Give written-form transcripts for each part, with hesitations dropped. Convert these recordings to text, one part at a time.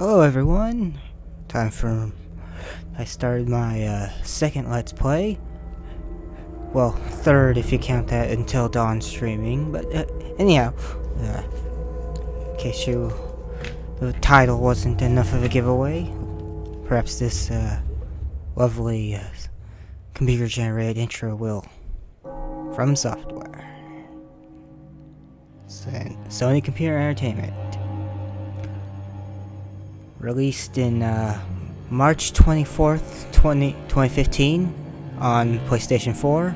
Hello everyone, I started my second Let's Play. Well, third if you count that Until Dawn streaming, but anyhow, in case the title wasn't enough of a giveaway, perhaps this lovely computer generated intro will. From software. Sony Computer Entertainment. Released in March 24th, 2015 on PlayStation 4.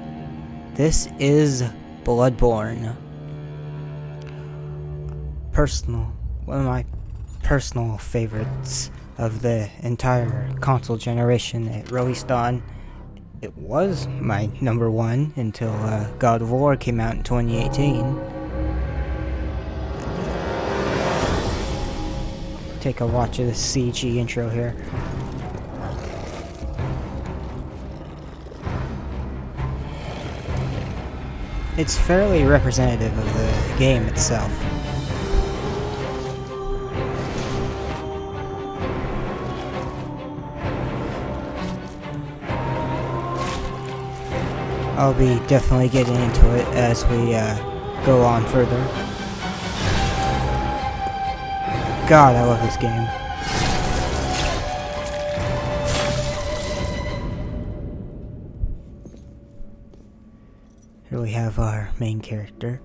This is Bloodborne. One of my personal favorites of the entire console generation it released on. It was my number one until God of War came out in 2018. Take a watch of the CG intro here. It's fairly representative of the game itself. I'll be definitely getting into it as we go on further. God, I love this game. Here we have our main character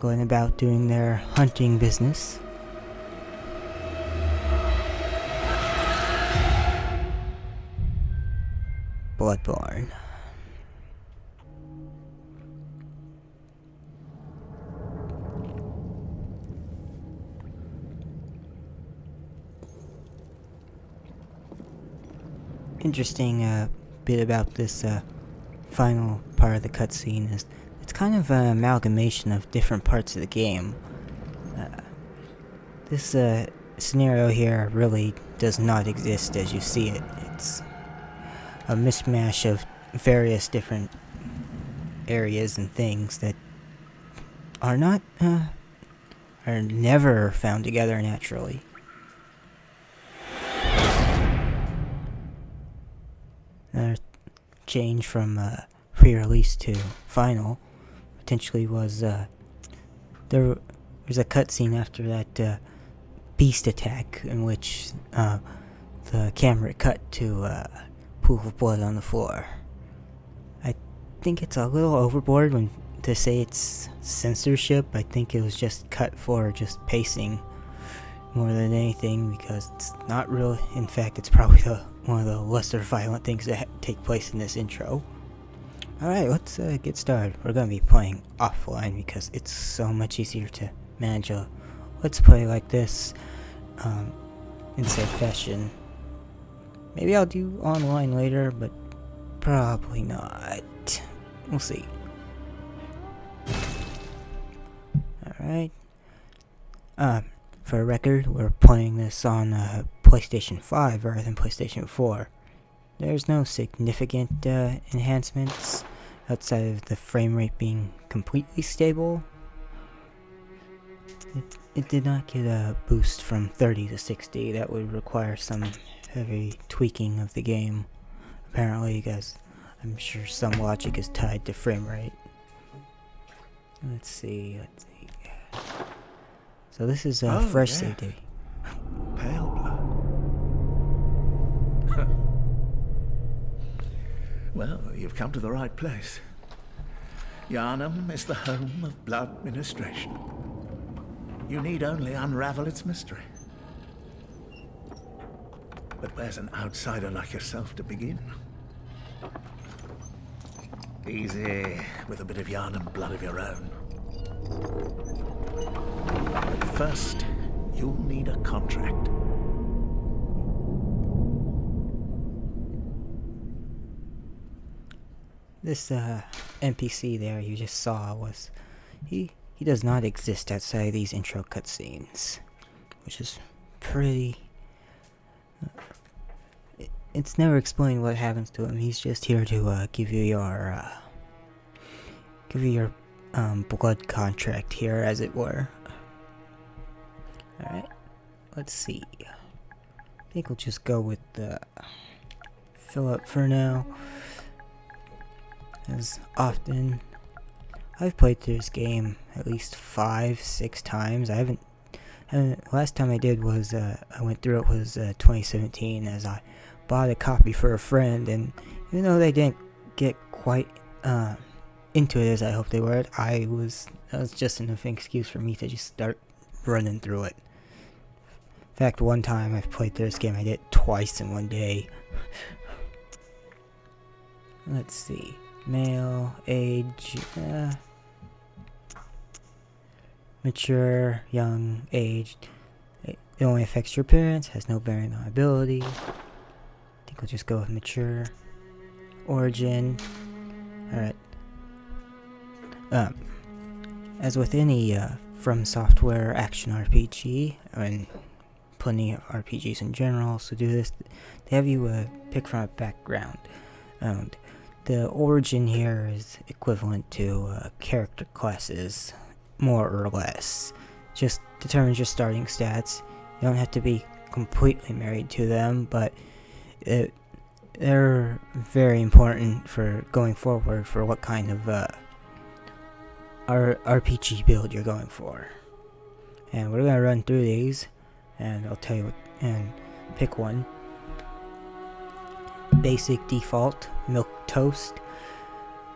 going about doing their hunting business. Bloodborne. Interesting bit about this final part of the cutscene is it's kind of an amalgamation of different parts of the game. This scenario here really does not exist as you see it. It's a mishmash of various different areas and things that are not are never found together naturally. Change from pre-release to final potentially was there's a cutscene after that beast attack in which the camera cut to a pool of blood on the floor. I think it's a little overboard when to say it's censorship. I think it was just cut for just pacing more than anything, because it's not real. In fact, it's probably one of the lesser violent things that take place in this intro. Alright, let's get started. We're gonna be playing offline because it's so much easier to manage a let's play like this in said fashion. Maybe I'll do online later, but probably not. We'll see. Alright. For a record, we're playing this on PlayStation 5 rather than PlayStation 4. There's no significant enhancements outside of the frame rate being completely stable. It did not get a boost from 30 to 60. That would require some heavy tweaking of the game, apparently, because I'm sure some logic is tied to frame rate. Let's see. So this is a fresh save day. Pale blood. Well, you've come to the right place. Yharnam is the home of blood ministration. You need only unravel its mystery. But where's an outsider like yourself to begin? Easy, with a bit of Yharnam blood of your own. But first, you'll need a contract. This NPC there you just saw was he does not exist outside of these intro cutscenes, which is pretty. It's never explained what happens to him. He's just here to give you your blood contract here, as it were. Alright, let's see. think we'll just go with the fill up for now. As often, I've played through this game at least 5-6 times. I haven't. Last time I did was I went through it was 2017, as I bought a copy for a friend, and even though they didn't get quite into it as I hoped they would, that was just enough excuse for me to just start running through it. In fact, one time I've played through this game, I did it twice in one day. Let's see. Male, age, mature, young, aged. It only affects your appearance, has no bearing on ability. I think we'll just go with mature. Origin. Alright. As with any From Software action RPG, and plenty of RPGs in general, so do this, they have you pick from a background. And the origin here is equivalent to character classes, more or less. Just determines your starting stats. You don't have to be completely married to them, but they're very important for going forward for what kind of RPG build you're going for. And we're gonna run through these, and I'll tell you and pick one. Basic default, milk toast.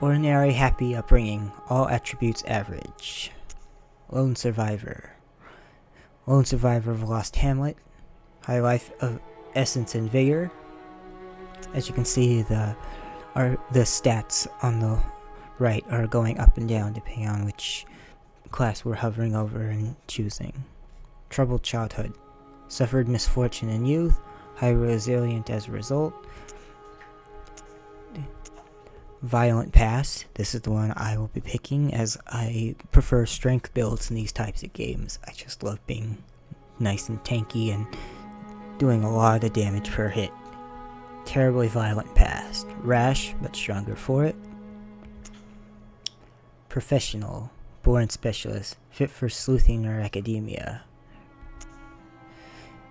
Ordinary happy upbringing, all attributes average. Lone survivor. Lone survivor of Lost Hamlet. High life of essence and vigor. As you can see, the stats on the right are going up and down depending on which class we're hovering over and choosing. Troubled childhood. Suffered misfortune in youth. Highly resilient as a result. Violent past. This is the one I will be picking, as I prefer strength builds in these types of games. I just love being nice and tanky and doing a lot of damage per hit. Terribly violent past. Rash, but stronger for it. Professional. Born specialist. Fit for sleuthing or academia.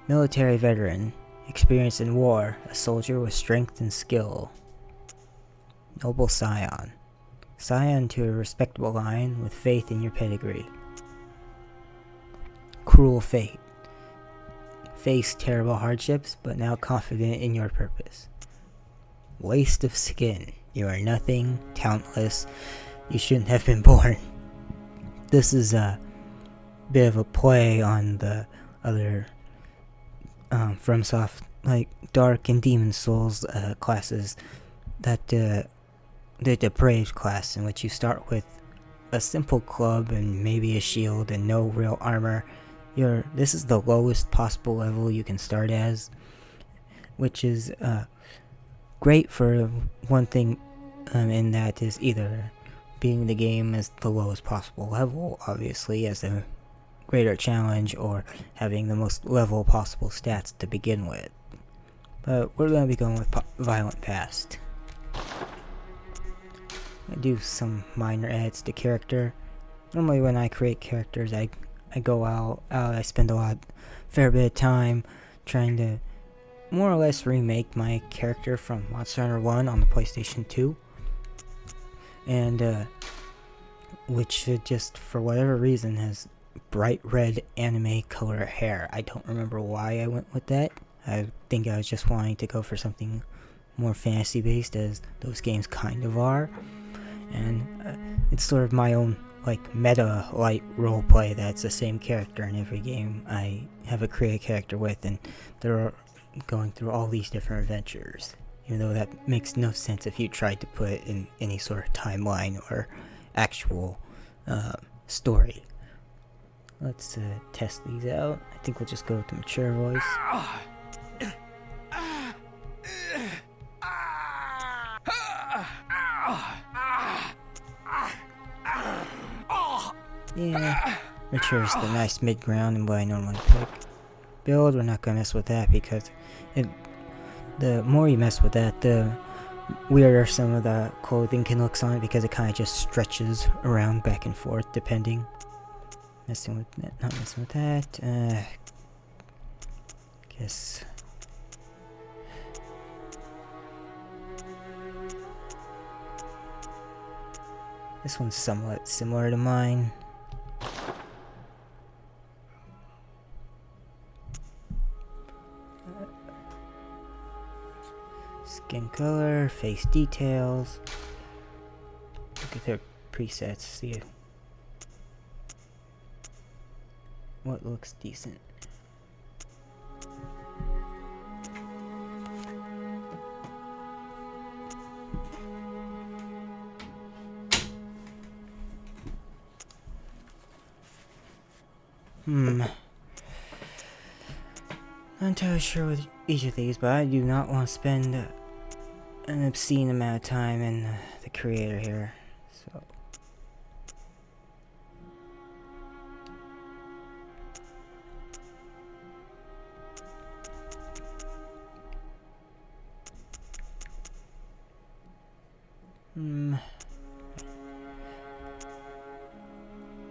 Military veteran. Experience in war. A soldier with strength and skill. Noble scion. Scion to a respectable line with faith in your pedigree. Cruel fate. Face terrible hardships, but now confident in your purpose. Waste of skin. You are nothing, talentless. You shouldn't have been born. This is a bit of a play on the other FromSoft, like Dark and Demon Souls classes, that the depraved class, in which you start with a simple club and maybe a shield and no real armor. This is the lowest possible level you can start as, which is great for one thing, in that is either beating the game as the lowest possible level, obviously, as a greater challenge, or having the most level possible stats to begin with. But we're going to be going with Violent Past. I do some minor edits to character. Normally when I create characters, I go out, I spend fair bit of time trying to more or less remake my character from Monster Hunter 1 on the PlayStation 2. And, which just, for whatever reason, has bright red anime color hair. I don't remember why I went with that. I think I was just wanting to go for something more fantasy based, as those games kind of are. And it's sort of my own like meta light roleplay that's the same character in every game I have a created character with, and they're going through all these different adventures, even though that makes no sense if you tried to put it in any sort of timeline or actual story. Let's test these out. I think we'll just go with the mature voice. Yeah, mature's the nice mid-ground and what I normally pick. Build, we're not gonna mess with that, because the more you mess with that, the weirder some of the clothing can look on it, because it kind of just stretches around back and forth depending. Messing with that, not messing with that. Guess This one's somewhat similar to mine. Skin color, face details. Look at their presets, see what looks decent. Not entirely sure with each of these, but I do not want to spend an obscene amount of time in the creator here, so.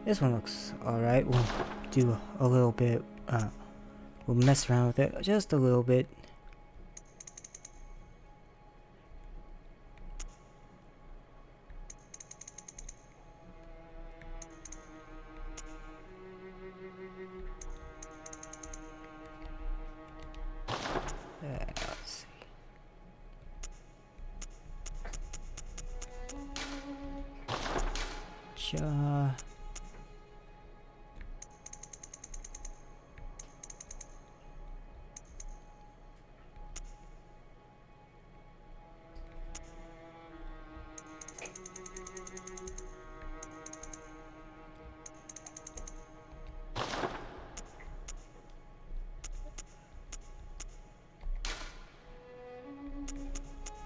This one looks alright. We'll do a little bit, we'll mess around with it just a little bit. Let's see. Jaw.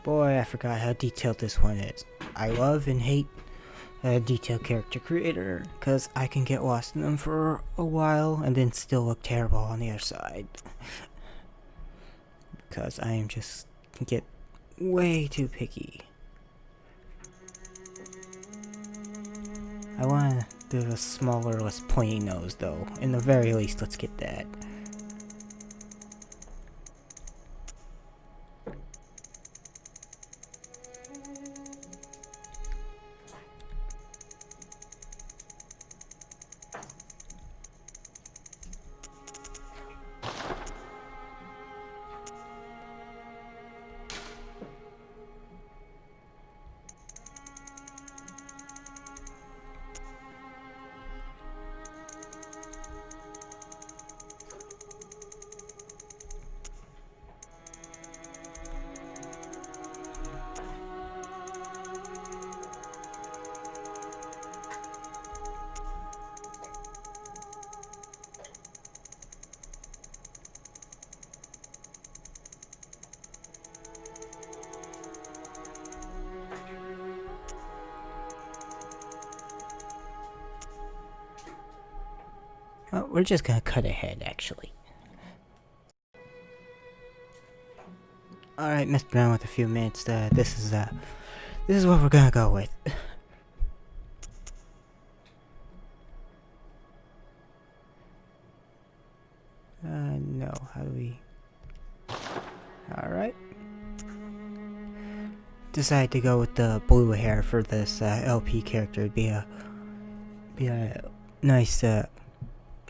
Boy, I forgot how detailed this one is. I love and hate a detailed character creator, because I can get lost in them for a while and then still look terrible on the other side. Because I am just get way too picky. I want to do a smaller, less pointy nose though. In the very least, let's get that. Well, we're just gonna cut ahead, actually. Alright, messed around with a few minutes. This is what we're gonna go with. No, how do we... Alright. Decided to go with the blue hair for this LP character. It'd be a nice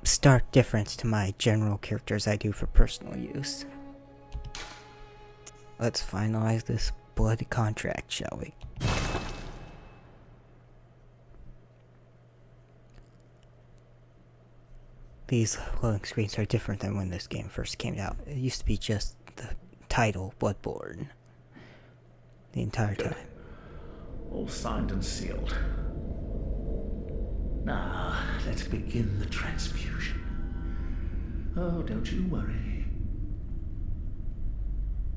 stark difference to my general characters I do for personal use. Let's finalize this blood contract, shall we? These loading screens are different than when this game first came out. It used to be just the title, Bloodborne, the entire time. All signed and sealed. Now, let's begin the transfusion. Oh, don't you worry.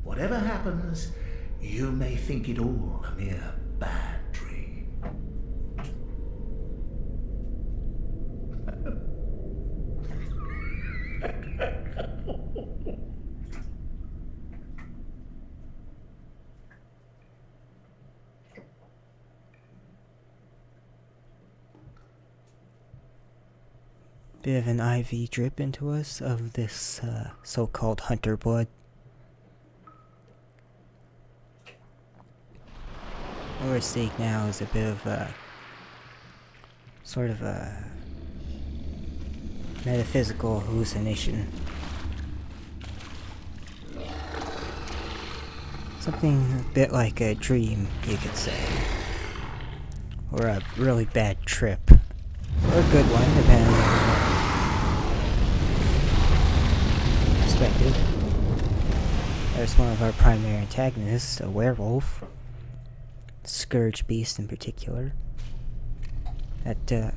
Whatever happens, you may think it all a mere bad dream. Bit of an IV drip into us of this so-called hunter blood. What we're seeing now is a bit of sort of a metaphysical hallucination. Something a bit like a dream, you could say. Or a really bad trip. Or a good one, depending on perspective. There's one of our primary antagonists, a werewolf. Scourge beast in particular. That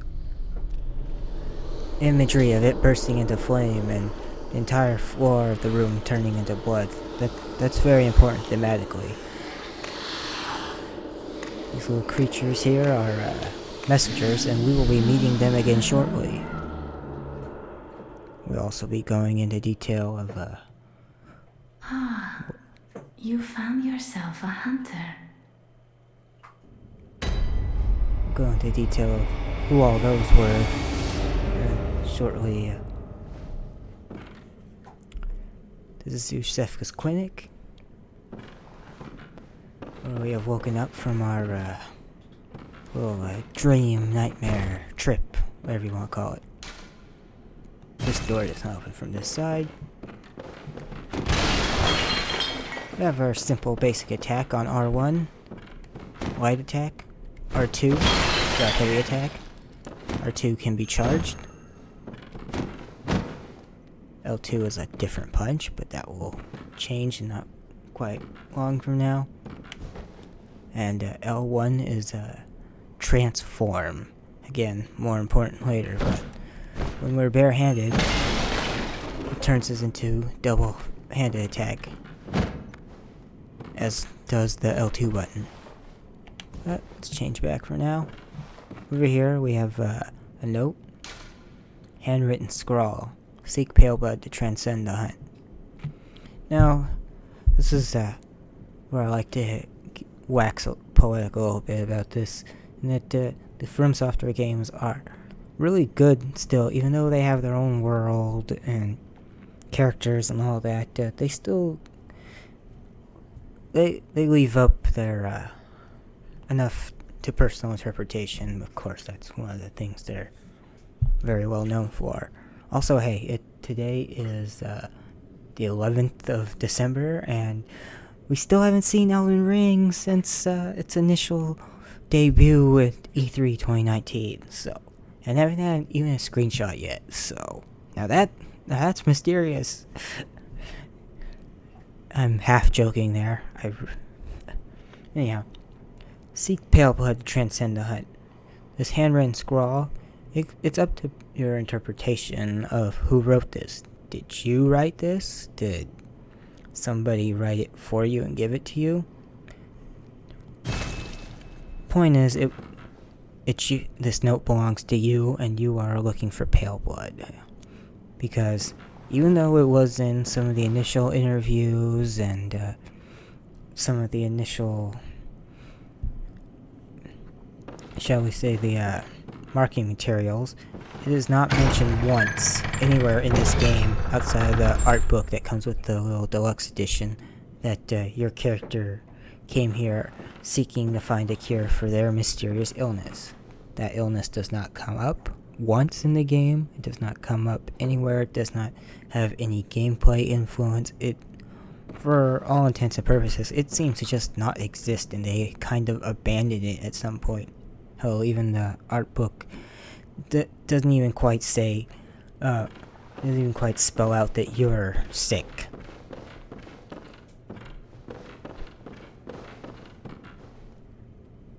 imagery of it bursting into flame and the entire floor of the room turning into blood. That's very important thematically. These little creatures here are messengers, and we will be meeting them again shortly. We'll also be going into detail of You found yourself a hunter. go into detail of who all those were shortly. This is Yhexit's clinic, where we have woken up from our little dream, nightmare, trip, whatever you want to call it. This door does not open from this side. We have our simple basic attack on R1, light attack, R2, heavy attack, R2 can be charged, L2 is a different punch, but that will change in not quite long from now. And L1 is transform. Again, more important later, but when we're barehanded, it turns us into double-handed attack, as does the L2 button. But let's change back for now. Over here we have a note, handwritten scrawl. Seek pale blood to transcend the hunt. Now, this is where I like to wax poetic a little bit about this, and that the From Software games are really good still, even though they have their own world and characters and all that. They still they leave up their enough to personal interpretation. Of course, that's one of the things they're very well known for. Also, hey, today is the 11th of December, and we still haven't seen Elden Ring since its initial debut at E3 2019. So, and haven't had even a screenshot yet. So, now that's mysterious. I'm half joking there. Anyhow, seek pale blood to transcend the hunt. This handwritten scrawl, it's up to your interpretation of who wrote this. Did you write this? Did somebody write it for you and give it to you? Point is, this note belongs to you, and you are looking for pale blood. Because even though it was in some of the initial interviews and some of the initial, shall we say, the marketing materials, it is not mentioned once anywhere in this game outside of the art book that comes with the little deluxe edition that your character came here seeking to find a cure for their mysterious illness. That illness does not come up once in the game. It does not come up anywhere. It does not have any gameplay influence. It, for all intents and purposes, it seems to just not exist, and they kind of abandoned it at some point. Hell, even the art book doesn't even quite say, doesn't even quite spell out that you're sick.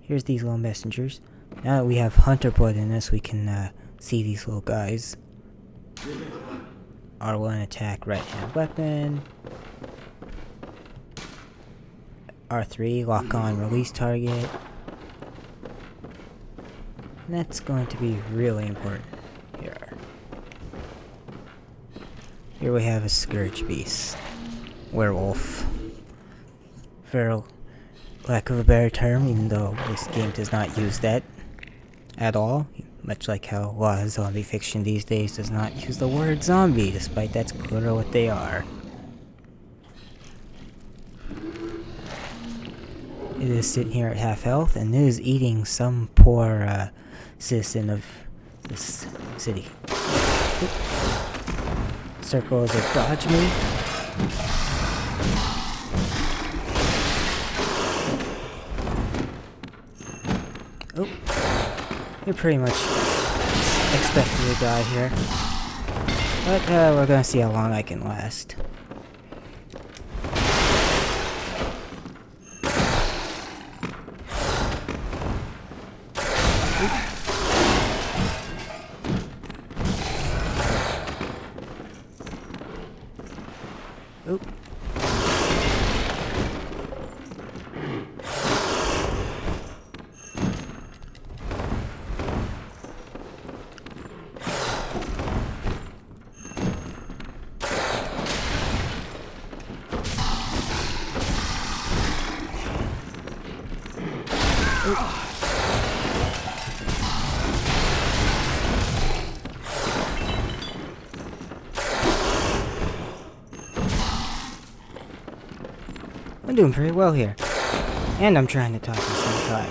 Here's these little messengers. Now that we have hunter blood in us, we can see these little guys. R1 attack, right hand weapon. R3 lock on release target. And that's going to be really important here. Here we have a scourge beast. Werewolf. For lack of a better term, even though this game does not use that at all. Much like how a lot of zombie fiction these days does not use the word zombie, despite that's clearly what they are. It is sitting here at half health, and it is eating some poor citizen of this city. Oop. Circle is a dodge move. Oh, you're pretty much expected to die here. But we're gonna see how long I can last. Oop. I'm doing pretty well here. And I'm trying to talk at the same time.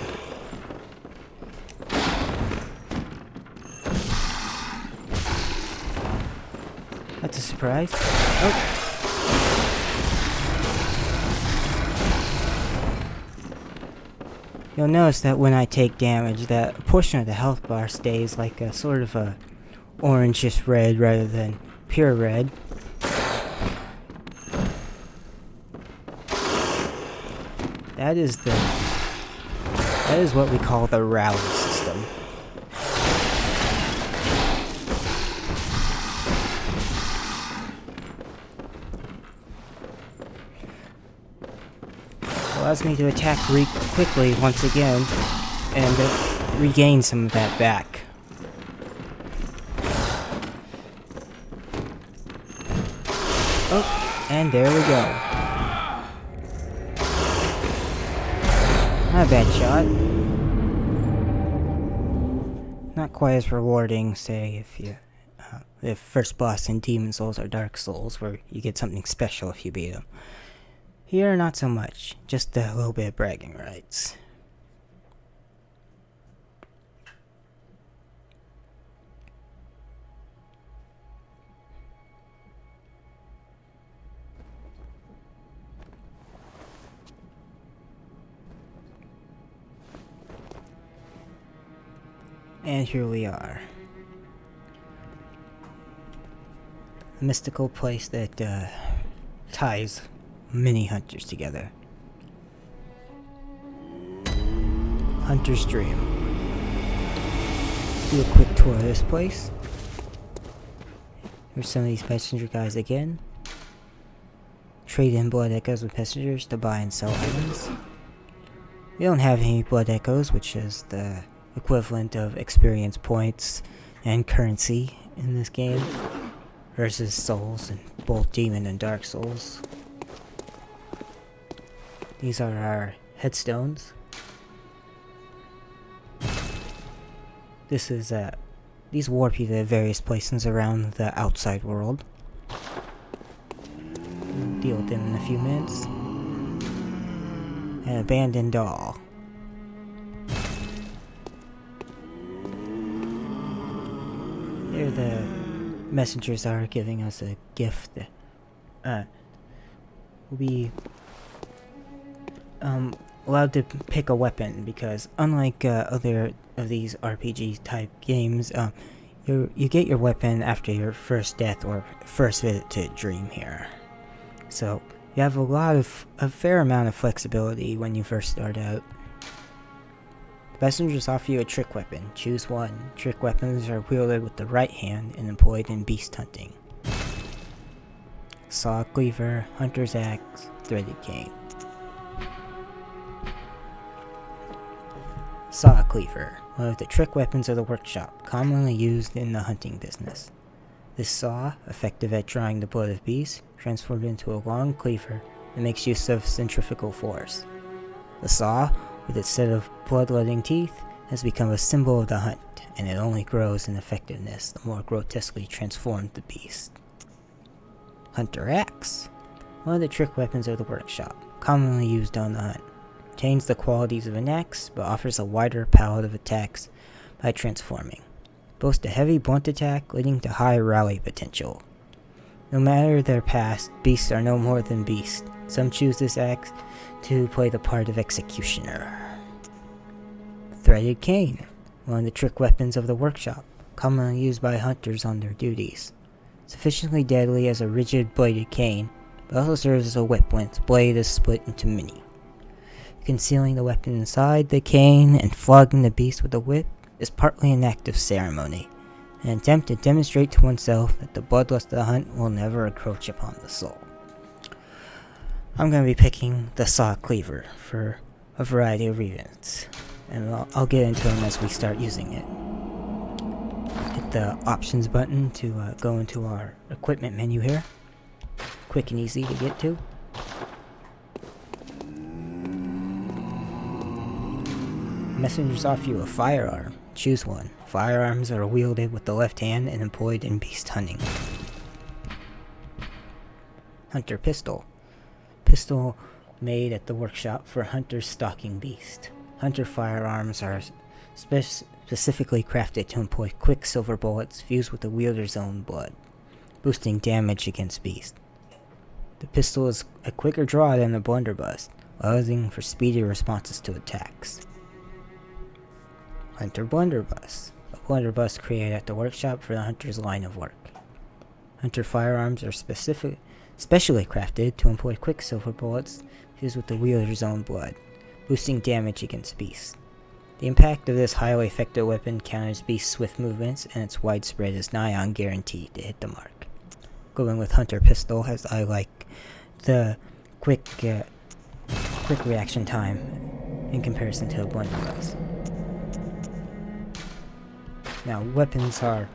That's a surprise. Oh. You'll notice that when I take damage, that a portion of the health bar stays like a sort of a orangish red rather than pure red. That is what we call the rally system. Allows me to attack quickly once again and regain some of that back. Oh, and there we go. Not a bad shot. Not quite as rewarding, say, if you if first boss in Demon Souls or Dark Souls, where you get something special if you beat them. Here, not so much. Just a little bit of bragging rights. And here we are. A mystical place that ties many hunters together. Hunter's Dream. Do a quick tour of this place. Here's some of these messenger guys again. Trade in blood echoes with messengers to buy and sell items. We don't have any blood echoes, which is the equivalent of experience points and currency in this game versus souls in both Demon and Dark Souls. These are our headstones. This is these warp you to various places around the outside world. Deal with them in a few minutes. An abandoned doll. Here the messengers are giving us a gift. We'll be allowed to pick a weapon because unlike other of these RPG type games, you get your weapon after your first death or first visit to Dream here. So you have a fair amount of flexibility when you first start out. Messengers offer you a trick weapon. Choose one. Trick weapons are wielded with the right hand and employed in beast hunting. Saw, cleaver, hunter's axe, threaded cane. Saw cleaver, one of the trick weapons of the workshop, commonly used in the hunting business. This saw, effective at drawing the blood of beasts, transformed into a long cleaver that makes use of centrifugal force. The saw, with its set of bloodletting teeth, has become a symbol of the hunt, and it only grows in effectiveness the more grotesquely transformed the beast. Hunter axe, one of the trick weapons of the workshop, commonly used on the hunt. retains the qualities of an axe, but offers a wider palette of attacks by transforming. Boast a heavy blunt attack, leading to high rally potential. No matter their past, beasts are no more than beasts. Some choose this axe to play the part of executioner. Threaded cane, one of the trick weapons of the workshop, commonly used by hunters on their duties. Sufficiently deadly as a rigid bladed cane, but also serves as a whip when its blade is split into many. Concealing the weapon inside the cane and flogging the beast with a whip is partly an act of ceremony, an attempt to demonstrate to oneself that the bloodlust of the hunt will never encroach upon the soul. I'm going to be picking the saw cleaver for a variety of reasons, and I'll get into them as we start using it. Hit the options button to go into our equipment menu here. Quick and easy to get to. Messengers offer you a firearm. Choose one. Firearms are wielded with the left hand and employed in beast hunting. Hunter pistol. Pistol made at the workshop for hunters stalking beast. Hunter firearms are specifically crafted to employ quick silver bullets fused with the wielder's own blood, boosting damage against beast. The pistol is a quicker draw than the blunderbuss, allowing for speedy responses to attacks. Hunter blunderbuss. A blunderbuss created at the workshop for the hunter's line of work. Hunter firearms are specially crafted to employ quick silver bullets fused with the wielder's own blood, boosting damage against beasts. The impact of this highly effective weapon counters beast's swift movements, and its widespread is nigh on guaranteed to hit the mark. Going with hunter pistol, as I like the quick reaction time in comparison to a blunderbuss. Now, weapons are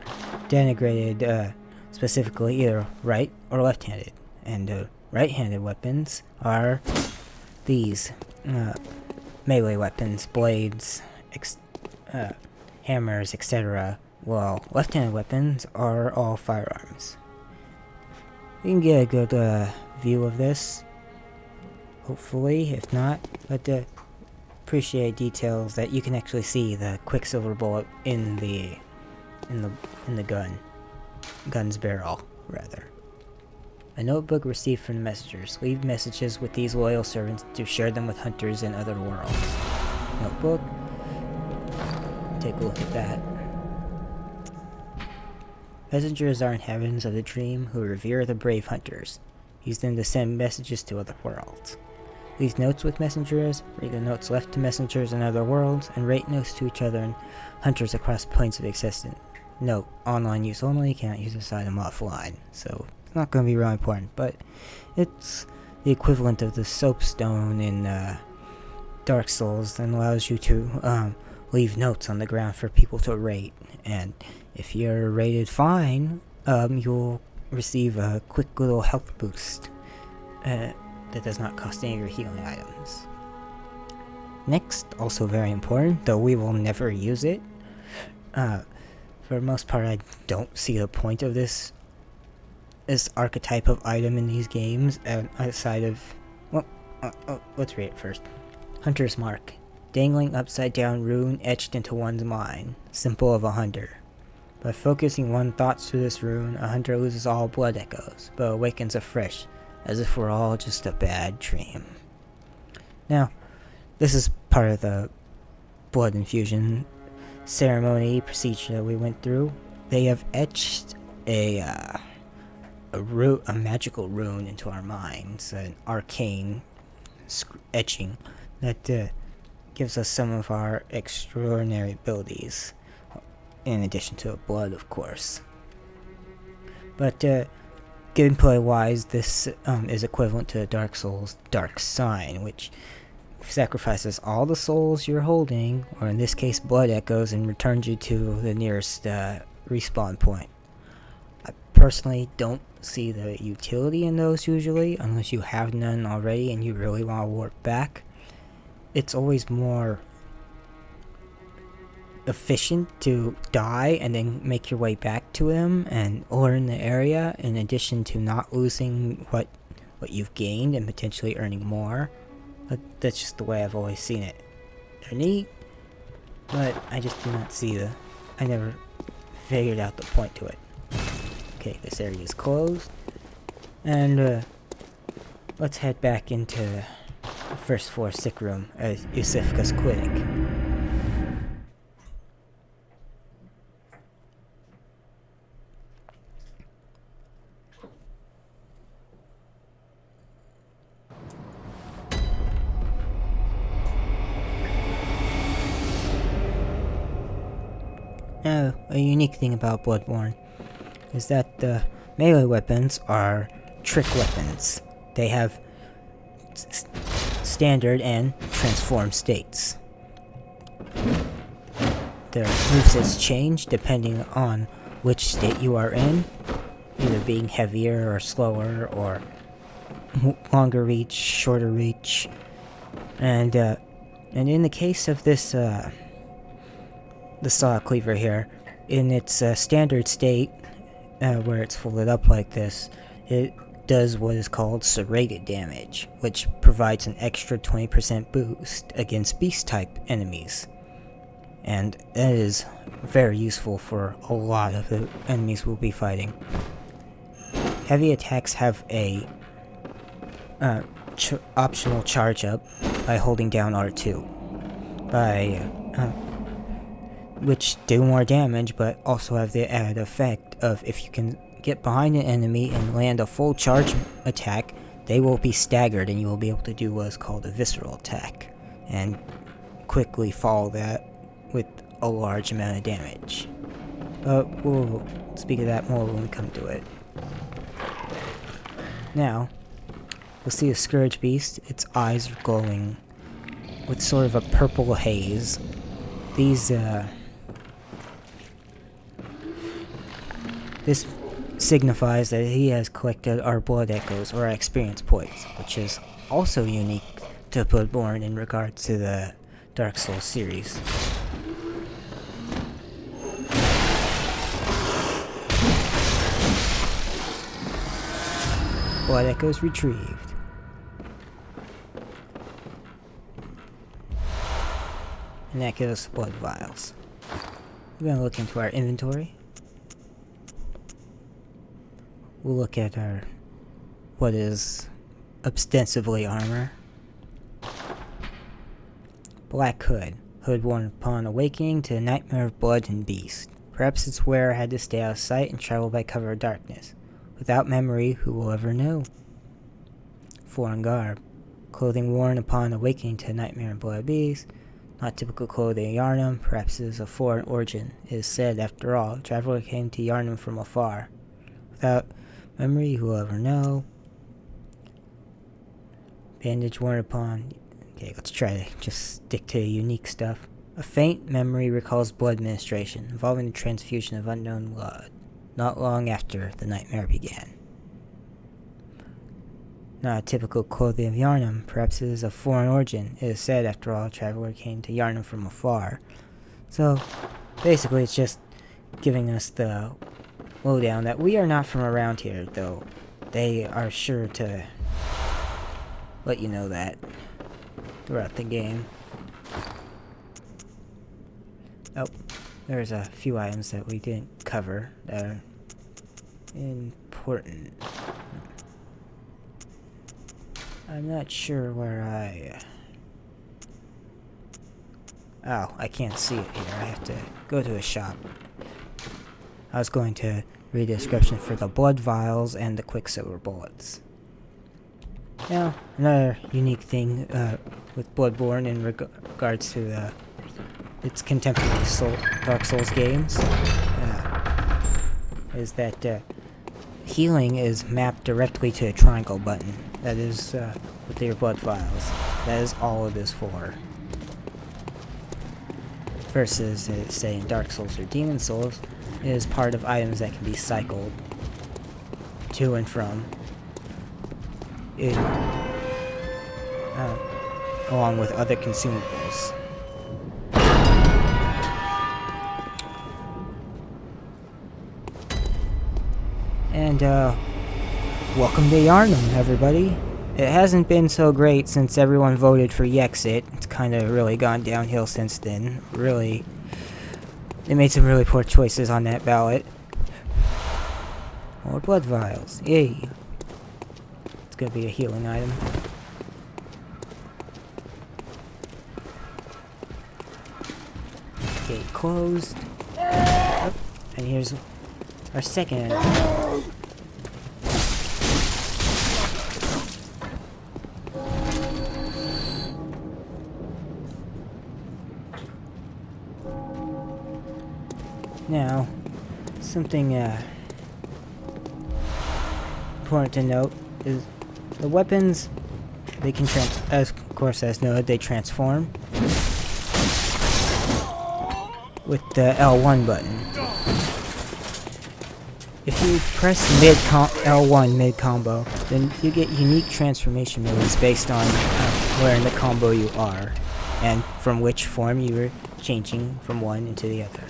denigrated specifically either right or left-handed, and right-handed weapons are these melee weapons, blades, hammers, etc., while left-handed weapons are all firearms. You can get a good view of this, hopefully. If not, but appreciate details that you can actually see the quicksilver bullet in the gun's barrel, rather. A notebook received from the messengers. Leave messages with these loyal servants to share them with hunters in other worlds. Notebook. Take a look at that. Messengers are inhabitants of the dream who revere the brave hunters. Use them to send messages to other worlds. Leave notes with messengers, read the notes left to messengers in other worlds, and rate notes to each other and hunters across planes of existence. Note, online use only, cannot use this item offline, so it's not going to be really important, but it's the equivalent of the soapstone in Dark Souls and allows you to leave notes on the ground for people to rate, and if you're rated fine, you'll receive a quick little health boost that does not cost any of your healing items. Next, also very important, though we will never use it, for the most part I don't see the point of this archetype of item in these games outside of, well, let's read it first. Hunter's Mark. Dangling upside down rune etched into one's mind, symbol of a hunter. By focusing one's thoughts through this rune, a hunter loses all blood echoes, but awakens afresh, as if we're all just a bad dream. Now, this is part of the blood infusion ceremony procedure that we went through. They have etched a magical rune into our minds, an arcane etching that gives us some of our extraordinary abilities, in addition to blood, of course. But gameplay-wise, this is equivalent to Dark Souls' Dark Sign, which sacrifices all the souls you're holding, or in this case blood echoes, and returns you to the nearest respawn point. I personally don't see the utility in those usually, unless you have none already and you really want to warp back. It's always more efficient to die and then make your way back to him and learn the area, in addition to not losing what you've gained and potentially earning more. But that's just the way I've always seen it. They're neat, but I just do not see I never figured out the point to it. Okay, this area is closed. And, let's head back into the first floor sick room at Yusifka's clinic. Now, a unique thing about Bloodborne is that the melee weapons are trick weapons. They have standard and transformed states. Their movesets change depending on which state you are in, either being heavier or slower or longer reach, shorter reach, and in the case of this the saw cleaver here, in its standard state, where it's folded up like this, it does what is called serrated damage, which provides an extra 20% boost against beast-type enemies. And that is very useful for a lot of the enemies we'll be fighting. Heavy attacks have a optional charge up by holding down R2, which do more damage, but also have the added effect of if you can get behind an enemy and land a full charge attack, they will be staggered and you will be able to do what is called a visceral attack, and quickly follow that with a large amount of damage. But we'll speak of that more when we come to it. Now, we'll see a Scourge Beast. Its eyes are glowing with sort of a purple haze. This signifies that he has collected our blood echoes, or our experience points, which is also unique to Bloodborne in regards to the Dark Souls series. Blood echoes retrieved. And that gives us blood vials. We're going to look into our inventory. We'll look at our what is ostensibly armor. Black hood. Hood worn upon awakening to a nightmare of blood and beast. Perhaps its wearer had to stay out of sight and travel by cover of darkness. Without memory, who will ever know? Foreign garb. Clothing worn upon awakening to a nightmare of blood and beast. Not typical clothing of Yharnam. Perhaps it is of foreign origin. It is said, after all, a traveler came to Yharnam from afar. Without memory, who will ever know? Bandage worn upon... Okay, let's try to just stick to unique stuff. A faint memory recalls blood administration, involving the transfusion of unknown blood, not long after the nightmare began. Not a typical clothing of Yharnam. Perhaps it is of foreign origin. It is said, after all, a traveler came to Yharnam from afar. So, basically, it's just giving us the lowdown that we are not from around here, though they are sure to let you know that throughout the game. Oh, there's a few items that we didn't cover that are important. I'm not sure where Oh, I can't see it here. I have to go to a shop. I was going to read the description for the blood vials and the quicksilver bullets. Now, another unique thing with Bloodborne in regards to its contemporary Dark Souls games is that healing is mapped directly to a triangle button. That is with your blood vials. That is all it is for. Versus, say, in Dark Souls or Demon Souls, it is part of items that can be cycled to and from, along with other consumables. And, welcome to Yharnam, everybody. It hasn't been so great since everyone voted for Yhexit. It's kind of really gone downhill since then. Really, they made some really poor choices on that ballot. More blood vials. Yay. It's gonna be a healing item. Gate closed. Oh, and here's our second enemy. Now, something important to note is the weapons, they can as noted, they transform with the L1 button. If you press L1 mid combo, then you get unique transformation moves based on where in the combo you are and from which form you were changing from one into the other.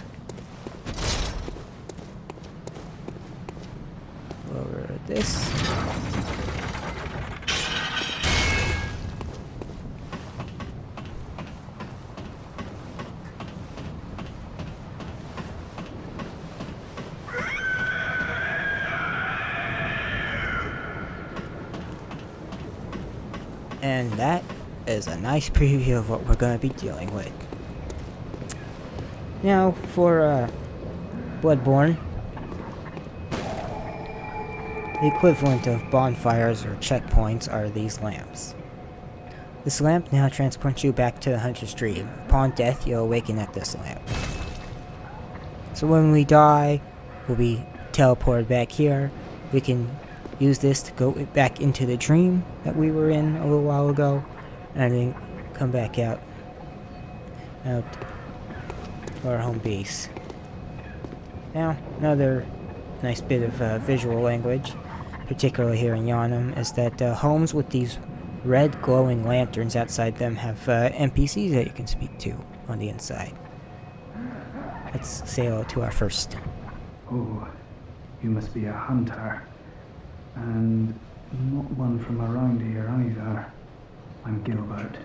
Lower this. And that is a nice preview of what we're going to be dealing with. Now, for Bloodborne, the equivalent of bonfires or checkpoints are these lamps. This lamp now transports you back to the Hunter's Dream. Upon death, you'll awaken at this lamp. So when we die, we'll be teleported back here. We can use this to go back into the dream that we were in a little while ago, and then come back out to our home base. Now, another nice bit of visual language, particularly here in Yharnam, is that homes with these red glowing lanterns outside them have NPCs that you can speak to on the inside. Let's say hello to our first. Oh, you must be a hunter. And not one from around here either. I'm Gilbert,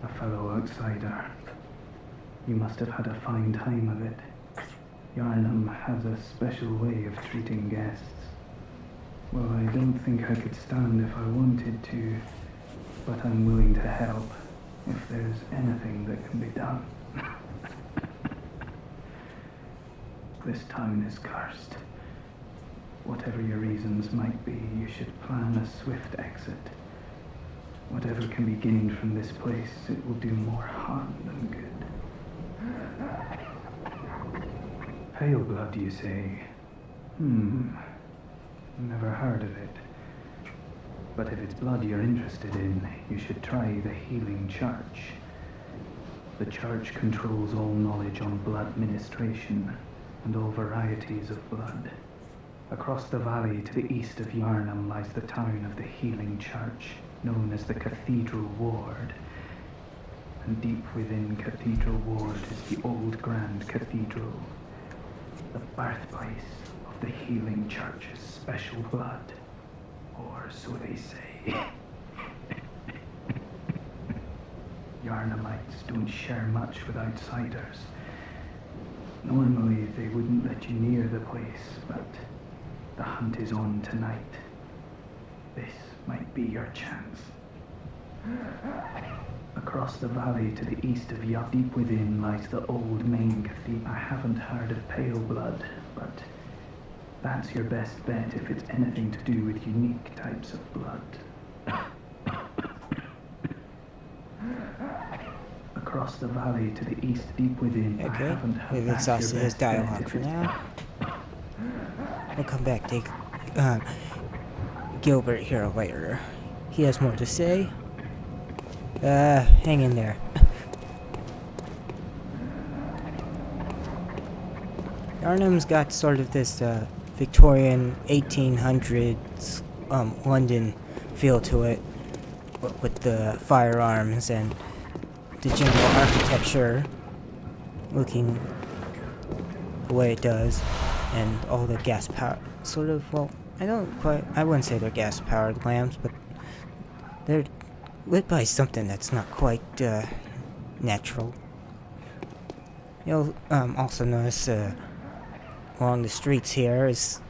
a fellow outsider. You must have had a fine time of it. Yharnam has a special way of treating guests. Well, I don't think I could stand if I wanted to, but I'm willing to help if there's anything that can be done. This town is cursed. Whatever your reasons might be, you should plan a swift exit. Whatever can be gained from this place, it will do more harm than good. Pale blood, you say? Never heard of it. But if it's blood you're interested in, you should try the Healing Church. The church controls all knowledge on blood ministration and all varieties of blood. Across the valley to the east of Yharnam lies the town of the Healing Church, known as the Cathedral Ward. And deep within Cathedral Ward is the old Grand Cathedral, the birthplace of the Healing Church's special blood, or so they say. Yharnamites don't share much with outsiders. Normally they wouldn't let you near the place, but the hunt is on tonight. This might be your chance. Across the valley to the east of Yhexit, deep within, lies the old main cathedral. I haven't heard of pale blood, but that's your best bet if it's anything to do with unique types of blood. Across the valley to the east, deep within, I haven't heard. We've exhausted his dialogue for now. We'll come back to Gilbert here later. He has more to say. Hang in there. Yharnam's got sort of this Victorian 1800s London feel to it, with the firearms and the general architecture looking the way it does, and all the gas power, I wouldn't say they're gas powered lamps, but they're lit by something that's not quite natural. You'll also notice along the streets here is,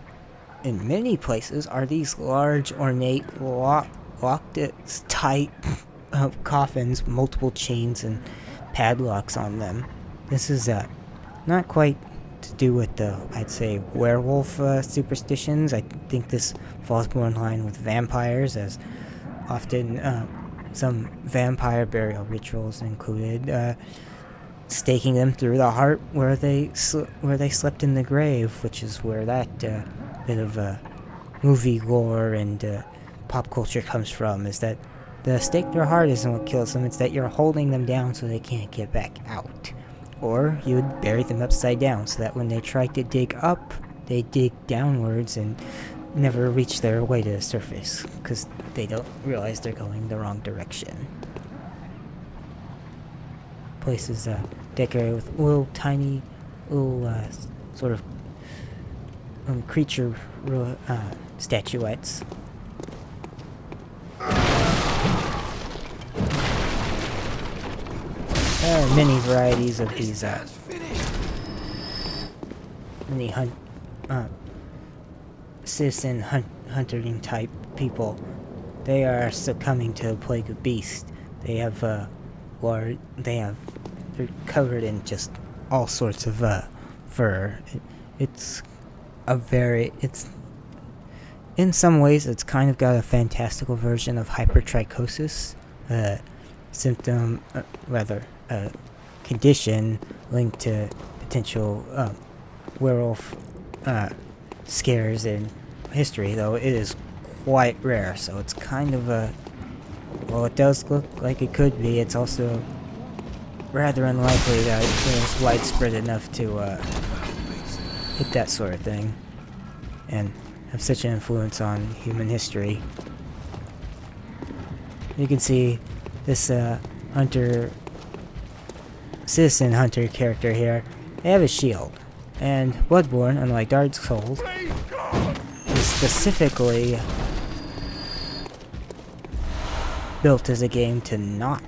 in many places, are these large, ornate, locked tight coffins, multiple chains and padlocks on them. This is not quite to do with the, I'd say, werewolf superstitions. I think this falls more in line with vampires, as often some vampire burial rituals included staking them through the heart where they slept in the grave, which is where that bit of movie lore and pop culture comes from, is that the stake their heart isn't what kills them, it's that you're holding them down so they can't get back out. Or you would bury them upside down so that when they try to dig up, they dig downwards and never reach their way to the surface, because they don't realize they're going the wrong direction. Place is decorated with little tiny, sort of creature statuettes. There are many varieties of these citizen hunting type people. They are succumbing to the plague of beast. They have they're covered in just all sorts of fur. It's in some ways it's kind of got a fantastical version of hypertrichosis, symptom, condition linked to potential werewolf scares in history, though it is quite rare, so it's kind of well, it does look like it could be. It's also rather unlikely that it was widespread enough to hit that sort of thing and have such an influence on human history. You can see this citizen hunter character here. They have a shield, and Bloodborne, unlike Dark Souls, is specifically built as a game to not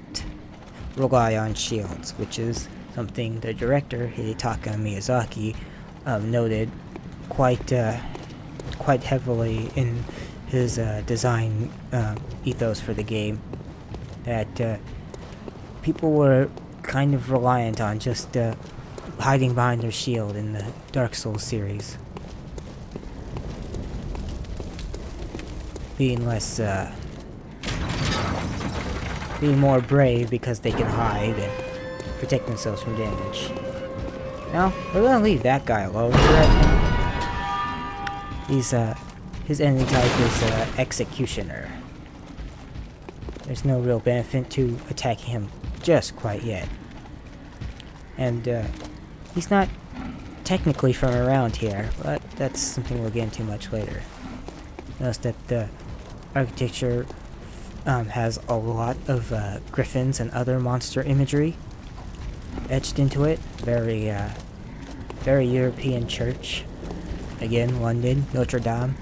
rely on shields, which is something the director Hidetaka Miyazaki noted quite heavily in his design ethos for the game, that people were kind of reliant on just hiding behind their shield in the Dark Souls series, being more brave because they can hide and protect themselves from damage. Now, we're gonna leave that guy alone. His enemy type is Executioner. There's no real benefit to attacking him just quite yet. And he's not technically from around here, but that's something we'll get into much later. Notice that the architecture has a lot of griffins and other monster imagery etched into it. Very European church. Again, London, Notre Dame.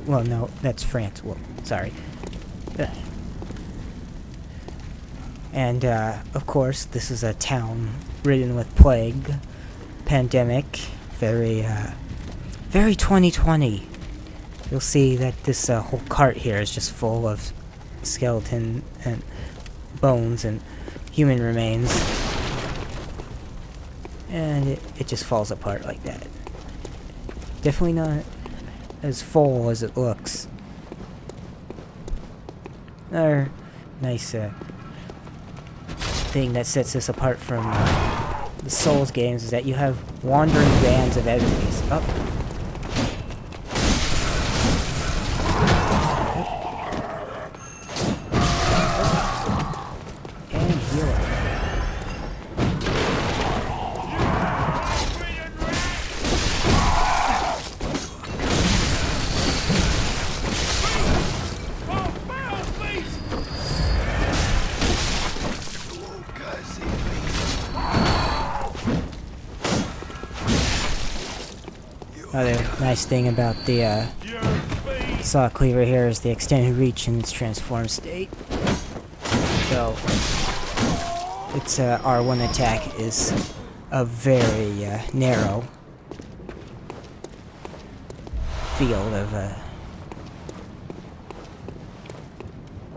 Well, no, that's France. Well, sorry. And, of course, this is a town ridden with plague, pandemic, very 2020. You'll see that this whole cart here is just full of skeleton and bones and human remains. And it just falls apart like that. Definitely not as full as it looks. Another nice thing that sets this apart from the Souls games is that you have wandering bands of enemies. And heal up. Another nice thing about the Saw Cleaver here is the extended reach in its transformed state. though its R1 attack is a very narrow field of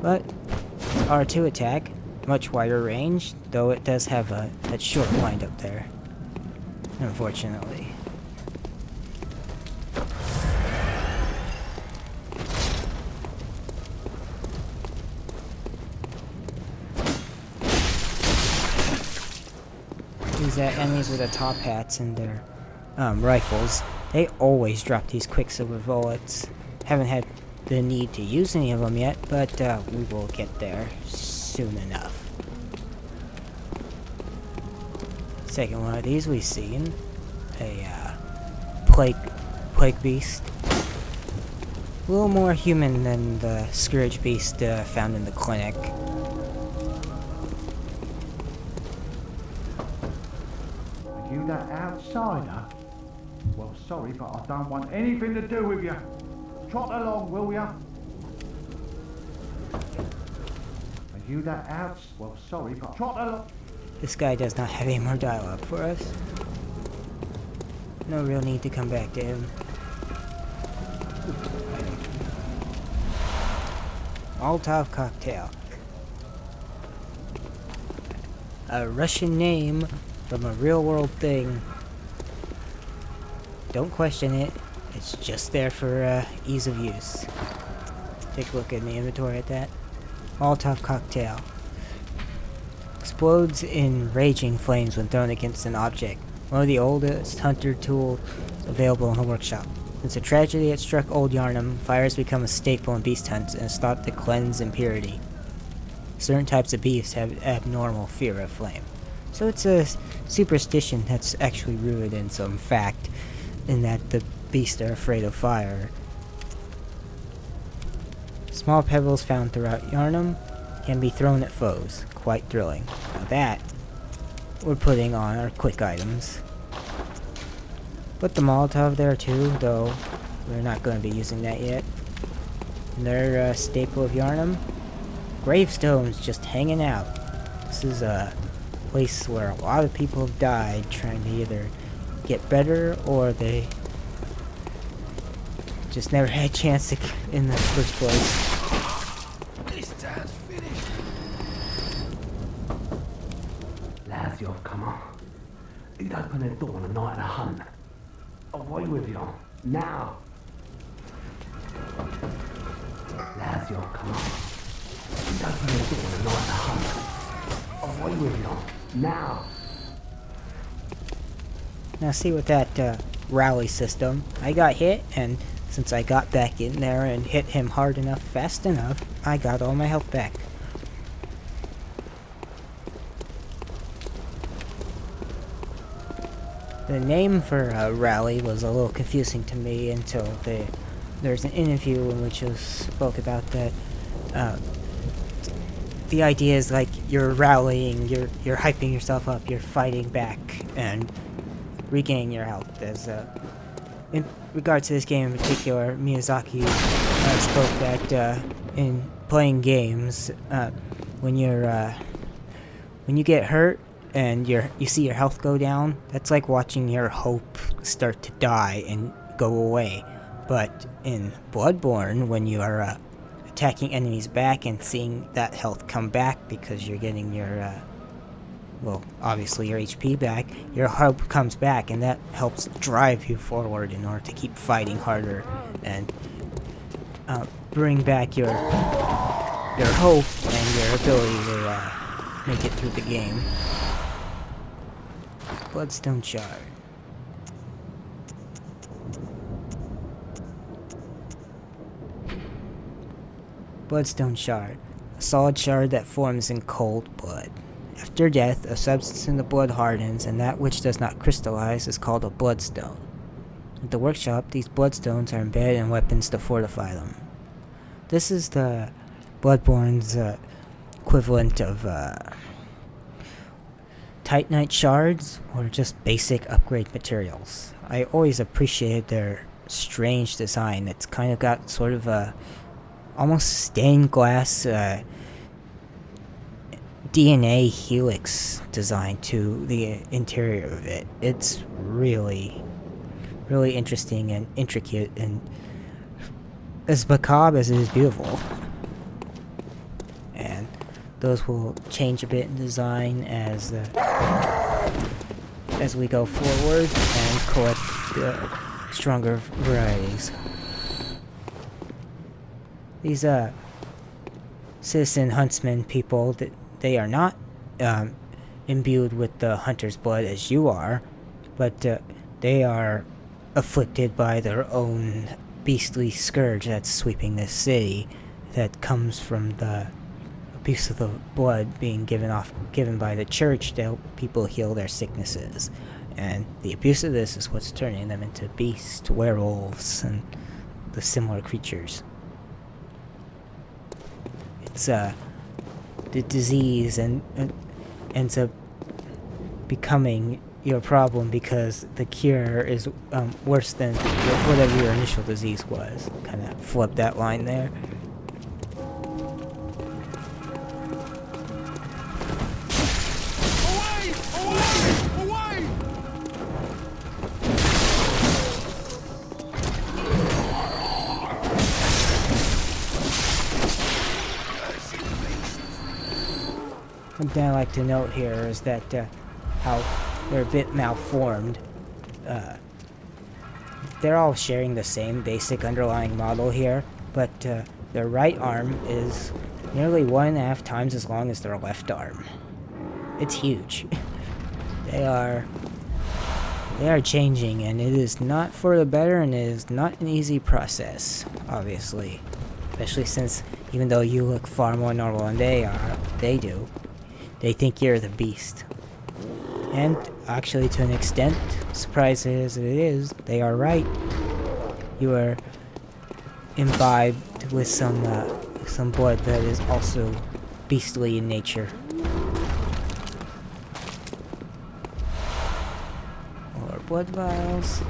but R2 attack, much wider range, though it does have that short wind up there, unfortunately. These enemies with the top hats and their rifles, they always drop these quicksilver bullets. Haven't had the need to use any of them yet, but we will get there soon enough. Second one of these we've seen, a plague beast. A little more human than the scourge beast found in the clinic. Are you that outsider? Well, sorry, but I don't want anything to do with you. Trot along, will ya? Are you that outs? Well, sorry, but trot along. This guy does not have any more dialogue for us. No real need to come back to him. Molotov cocktail. A Russian name from a real world thing. Don't question it. It's just there for ease of use. Take a look at the inventory at that. Molotov cocktail. Explodes in raging flames when thrown against an object. One of the oldest hunter tools available in the workshop. Since a tragedy had struck old Yharnam, fire has become a staple in beast hunts and is thought to cleanse impurity. Certain types of beasts have abnormal fear of flame. So it's a superstition that's actually rooted in some fact, in that the beasts are afraid of fire. Small pebbles found throughout Yharnam can be thrown at foes. Quite thrilling. Now that we're putting on our quick items. Put the Molotov there too, though we're not going to be using that yet. Another staple of Yharnam. Gravestones just hanging out. This is a place where a lot of people have died trying to either get better or they just never had a chance to in the first place. This time's finished. Lads, you've come on. You'd open the door on a night of a hunt. Away with you. Now. Lads, you've come on. You'd open the door on a night of a hunt. Away with you. Now. Now see with that rally system, I got hit, and since I got back in there and hit him hard enough, fast enough, I got all my health back. The name for rally was a little confusing to me until there's an interview in which it spoke about that. The idea is like you're rallying, you're hyping yourself up, you're fighting back and regaining your health. As in regards to this game in particular, Miyazaki spoke that in playing games, when you get hurt and you see your health go down, that's like watching your hope start to die and go away. But in Bloodborne, when you are attacking enemies back and seeing that health come back because you're getting your well, obviously your HP back, your hope comes back, and that helps drive you forward in order to keep fighting harder and bring back your hope and your ability to make it through the game. Bloodstone Shard. Bloodstone Shard. A solid shard that forms in cold blood. After death, a substance in the blood hardens, and that which does not crystallize is called a bloodstone. At the workshop, these bloodstones are embedded in weapons to fortify them. This is the Bloodborne's equivalent of Titanite shards, or just basic upgrade materials. I always appreciated their strange design. It's kind of got sort of a almost stained glass DNA helix design to the interior of it. It's really, really interesting and intricate, and as macabre as it is beautiful. And those will change a bit in design as we go forward and collect the stronger varieties. These citizen huntsman people, they are not imbued with the hunter's blood as you are, but they are afflicted by their own beastly scourge that's sweeping this city, that comes from the abuse of the blood being given by the church to help people heal their sicknesses. And the abuse of this is what's turning them into beasts, werewolves, and the similar creatures. It's the disease and ends up becoming your problem because the cure is worse than whatever your initial disease was. Kind of flip that line there. Something I like to note here is that how they're a bit malformed. They're all sharing the same basic underlying model here, but their right arm is nearly 1.5 times as long as their left arm. It's huge. They are changing, and it is not for the better, and it is not an easy process, obviously. Especially since, even though you look far more normal than they do, they think you're the beast. And actually, to an extent, surprising as it is, they are right. You are imbibed with some blood that is also beastly in nature. Or blood vials.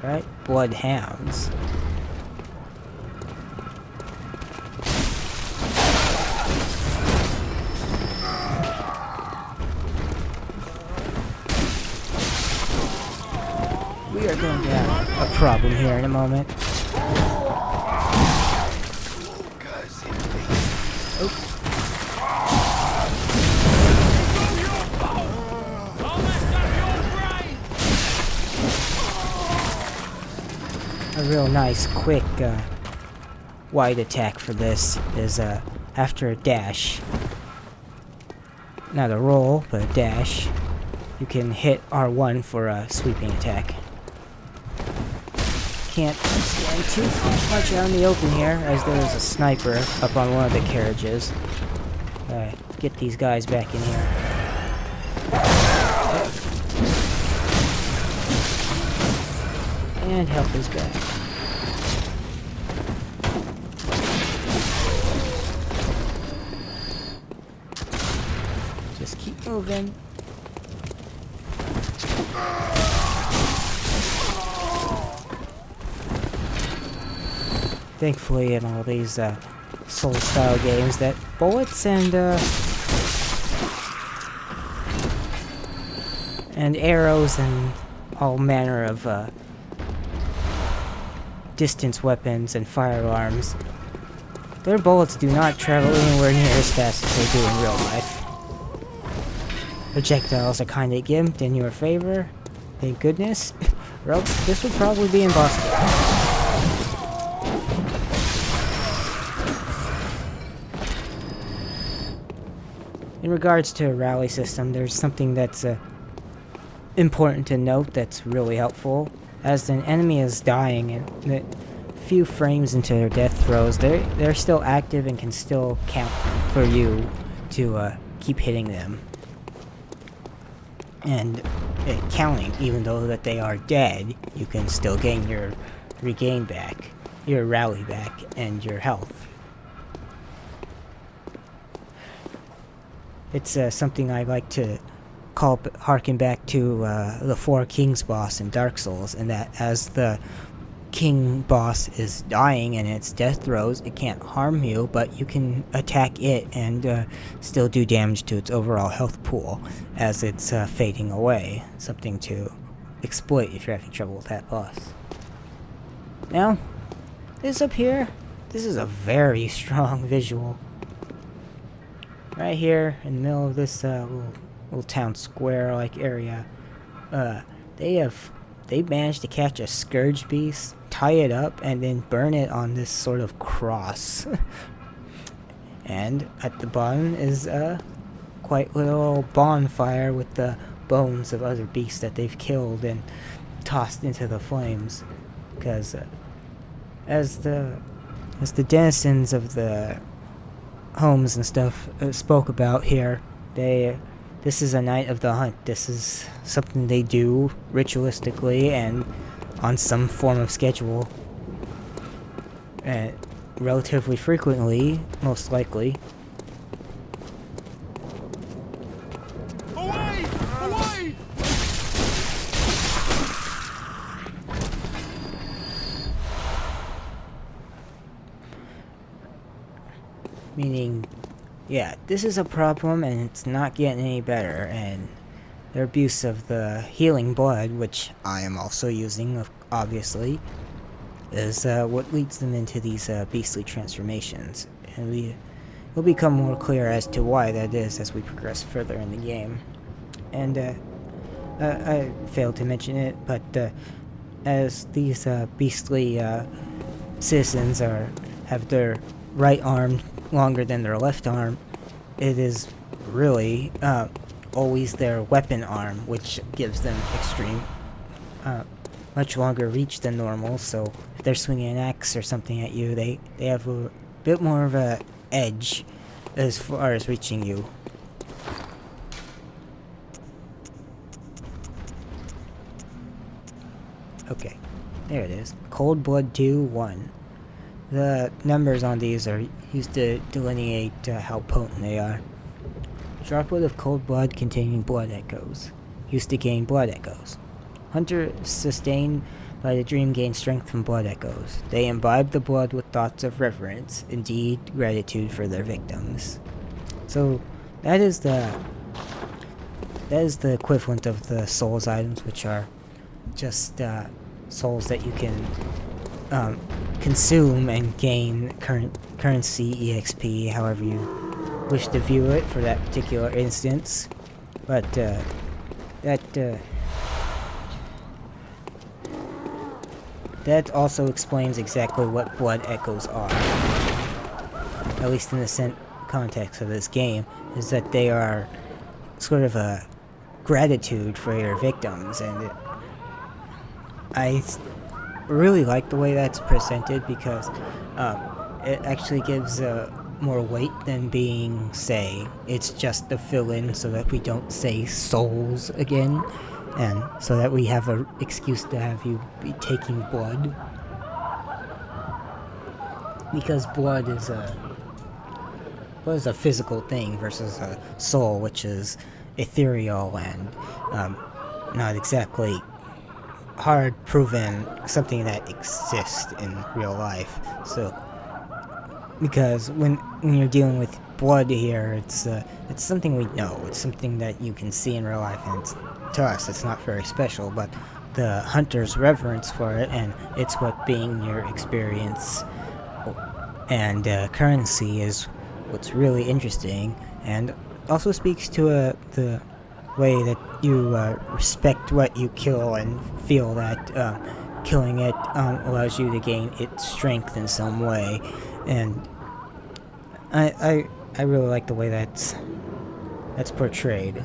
Right? Bloodhounds. We are going to have a problem here in a moment. A real nice, quick, wide attack for this is after a dash. Not a roll, but a dash. You can hit R1 for a sweeping attack. Can't stand too much out in the open here, as there is a sniper up on one of the carriages. Get these guys back in here. And help is back. Just keep moving. Thankfully, in all these Soul-style games, that bullets and arrows and all manner of distance weapons and firearms, their bullets do not travel anywhere near as fast as they do in real life. Projectiles are kinda gimped in your favor, thank goodness, or else this would probably be impossible. In regards to a rally system, there's something that's important to note that's really helpful. As an enemy is dying, and a few frames into their death throes, they're still active and can still count for you to keep hitting them. And counting, even though that they are dead, you can still gain your regain back, your rally back, and your health. It's something I like to harken back to the Four Kings boss in Dark Souls, and that as the king boss is dying and its death throes, it can't harm you, but you can attack it and still do damage to its overall health pool as it's fading away. Something to exploit if you're having trouble with that boss. Now, this up here, this is a very strong visual. Right here in the middle of this little town square-like area, they managed to catch a scourge beast, tie it up, and then burn it on this sort of cross. And at the bottom is a quite little bonfire with the bones of other beasts that they've killed and tossed into the flames. Because as the denizens of the homes and stuff spoke about here, this is a night of the hunt. This is something they do ritualistically and on some form of schedule. Relatively frequently, most likely. Away! Away! Meaning, yeah, this is a problem and it's not getting any better, and their abuse of the healing blood, which I am also using, obviously, is what leads them into these beastly transformations. And it'll become more clear as to why that is as we progress further in the game. And I failed to mention it, but as these beastly citizens have their right arm longer than their left arm, it is really always their weapon arm, which gives them extreme much longer reach than normal. So if they're swinging an axe or something at you, they have a bit more of a edge as far as reaching you. Okay, there it is. Cold Blood 2-1. The numbers on these are used to delineate how potent they are. Droplet of cold blood containing blood echoes. Used to gain blood echoes. Hunter sustained by the dream gain strength from blood echoes. They imbibe the blood with thoughts of reverence, indeed gratitude for their victims. So that is the equivalent of the souls items, which are just souls that you can consume and gain currency, EXP, however you wish to view it for that particular instance. But that also explains exactly what blood echoes are. At least in the context of this game, is that they are sort of a gratitude for your victims, and I really like the way that's presented, because it actually gives more weight than being, say, it's just a fill-in so that we don't say souls again, and so that we have an excuse to have you be taking blood. Because blood is a physical thing versus a soul, which is ethereal and not exactly hard proven, something that exists in real life. So because when you're dealing with blood here, it's something we know, it's something that you can see in real life, and to us it's not very special, but the hunter's reverence for it, and it's what being your experience and currency is what's really interesting, and also speaks to the way that you respect what you kill and feel that killing it allows you to gain its strength in some way. And I really like the way that's portrayed.